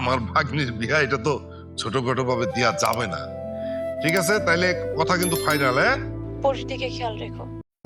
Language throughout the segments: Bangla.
আমার ভাগ্নির বিয়া, এটা তো ছোটখাটো ভাবে দেওয়া যাবে না। ঠিক আছে, তাইলে কথা কিন্তু ফাইনাল। পরির দিকে খেয়াল রেখো।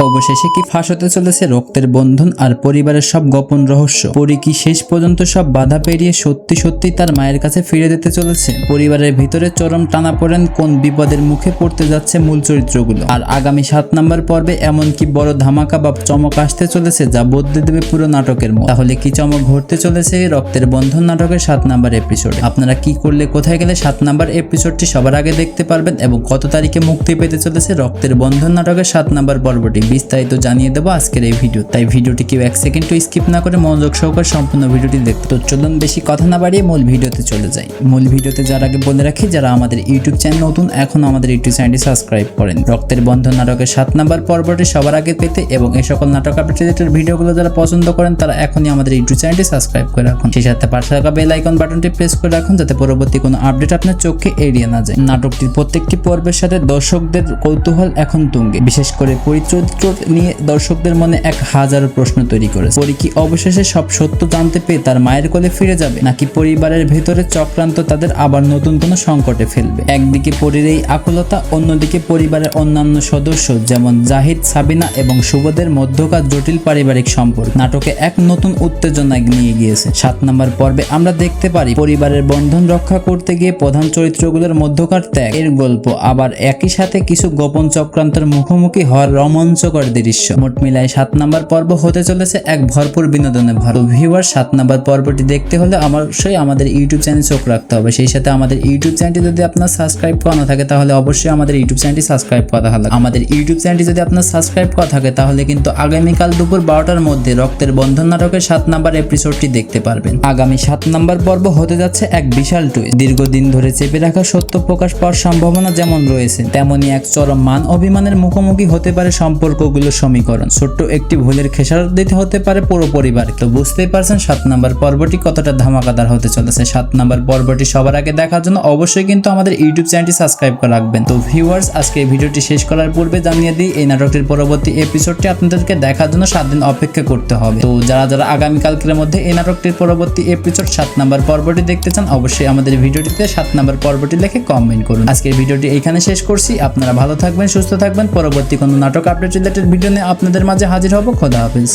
অবশেষে কি ফাঁস হতে চলেছে রক্তের বন্ধন আর পরিবারের সব গোপন রহস্য? পরি কি শেষ পর্যন্ত সব বাধা পেরিয়ে সত্যি সত্যি তার মায়ের কাছে ফিরে যেতে চলেছে? পরিবারের ভিতরে চরম টানাপোড়েন, কোন বিপদের মুখে পড়তে যাচ্ছে মূল চরিত্রগুলো? আর আগামী 7 নম্বর পর্বে এমন কি বড় ধামাকা বা চমক আসতে চলেছে যা বদলে দেবে পুরো নাটকের মত? তাহলে কি চমক ঘটতে চলেছে এই রক্তের বন্ধন নাটকের 7 নম্বর এপিসোডে? আপনারা কি করলে কোথায় গেলে 7 নম্বর এপিসোডটি সবার আগে দেখতে পারবেন এবং কত তারিখে মুক্তি পেতে চলেছে রক্তের বন্ধন নাটকের 7 নম্বর পর্বটি বিস্তারিত জানিয়ে দেবো আজকের এই ভিডিও। তাই ভিডিওটি কেউ 1 সেকেন্ডও স্কিপ না করে মনোযোগ সহকারে সম্পূর্ণ ভিডিওটি দেখতে। তো চলুন বেশি কথা না বাড়িয়ে মূল ভিডিওতে চলে যাই। মূল ভিডিওতে যার আগে বলে রাখি, যারা আমাদের ইউটিউব চ্যানেল নতুন এখনো আমাদের ইউটিউব চ্যানেলটি সাবস্ক্রাইব করেন, রক্তের বন্ধন নাটকের 7 নম্বর পর্বটি সবার আগে পেতে এবং এই সকল নাটক আপডেট রিলেটেড ভিডিওগুলো যারা পছন্দ করেন তারা এখনই আমাদের ইউটিউব চ্যানেলটি সাবস্ক্রাইব করে রাখুন। সেই সাথে পাশে থাকা বেল আইকন বাটনটি প্রেস করে রাখুন যাতে পরবর্তী কোনো আপডেট আপনার চোখে এড়িয়ে না যায়। নাটকটির প্রত্যেকটি পর্বের সাথে দর্শকদের কৌতূহল এখন তুঙ্গে, বিশেষ করে চরিত্র নিয়ে দর্শকদের মনে 1000 প্রশ্ন তৈরি করেছে। পরি কি অবশেষে সব সত্য জানতে পেয়ে তার মায়ের কোলে ফিরে যাবে, নাকি পরিবারের ভেতরে চক্রান্ত তাদের আবার নতুন কোনো সংকটে ফেলবে? একদিকে পরির এই আকুলতা, অন্যদিকে পরিবারের অন্যান্য সদস্য যেমন জাহিদ, সাবিনা এবং শুভদের মধ্যকার জটিল পারিবারিক সম্পর্ক নাটকে এক নতুন উত্তেজনা নিয়ে গিয়েছে। 7 নম্বর পর্বে আমরা দেখতে পারি পরিবারের বন্ধন রক্ষা করতে গিয়ে প্রধান চরিত্রগুলোর মধ্যকার ত্যাগ এর গল্প, আবার একই সাথে কিছু গোপন চক্রান্তের মুখোমুখি হওয়ার রোমাঞ্চকর দৃশ্য। মোট মিলায় 7 নম্বর পর্ব হতে চলেছে এক ভরপুর বিনোদনে ভরা। ভিউয়ার 7 নম্বর পর্বটি দেখতে হলে অবশ্যই আমাদের ইউটিউব চ্যানেল চোখ রাখতে হবে। সেই সাথে আমাদের ইউটিউব চ্যানেলটি যদি আপনার সাবস্ক্রাইব করা না থাকে তাহলে অবশ্যই আমাদের ইউটিউব চ্যানেলটি সাবস্ক্রাইব করা হবে। আমাদের ইউটিউব চ্যানেলটি যদি আপনার সাবস্ক্রাইব করা থাকে তাহলে কিন্তু আগামীকাল দুপুর 12টার মধ্যে রক্তের বন্ধন নাটকের 7 নম্বর এপিসোডটি দেখতে পারবেন। আগামী 7 নম্বর পর্ব হতে যাচ্ছে এক বিশাল টুইস্ট। দীর্ঘদিন ধরে চেপে রাখা সত্য প্রকাশ পাওয়ার সম্ভাবনা যেমন রয়েছে, তেমনি এক চরম মান অভিমানের মুখোমুখি হতে পারে সম্পর্কগুলোর সমীকরণ। ছোট্ট একটি ভুলের খেসারত দিতে হতে পারে পুরো পরিবার। তো বুঝতেই পারছেন 7 নম্বর পর্বটি কতটা ধামাকাদার হতে চলেছে। 7 নম্বর পর্বটি সবার আগে দেখার জন্য অবশ্যই কিন্তু আমাদের ইউটিউব চ্যানেলটি সাবস্ক্রাইব করে রাখবেন। তো ভিউয়ার্স, আজকে এই ভিডিওটি শেষ করার পূর্বে জানিয়ে দিই এই নাটকটির পরবর্তী এপিসোডটি আপনাদেরকে দেখার জন্য 7 দিন অপেক্ষা করতে হবে। তো যারা আগামীকালকের মধ্যে এই নাটকটির পরবর্তী এপিসোড 7 নম্বর পর্বটি দেখতে চান অবশ্যই আমাদের ভিডিওটিতে 7 নম্বর পর্বটি লিখে কমেন্ট করুন। আজকের ভিডিওটি এইখানে শেষ করছি। আপনারা ভালো থাকবেন, সুস্থ থাকবেন। পরবর্তী কোনো নাটক আপডেট রিলেটেড ভিডিও নিয়ে আপনাদের মাঝে হাজির হব। খোদা হাফেজ।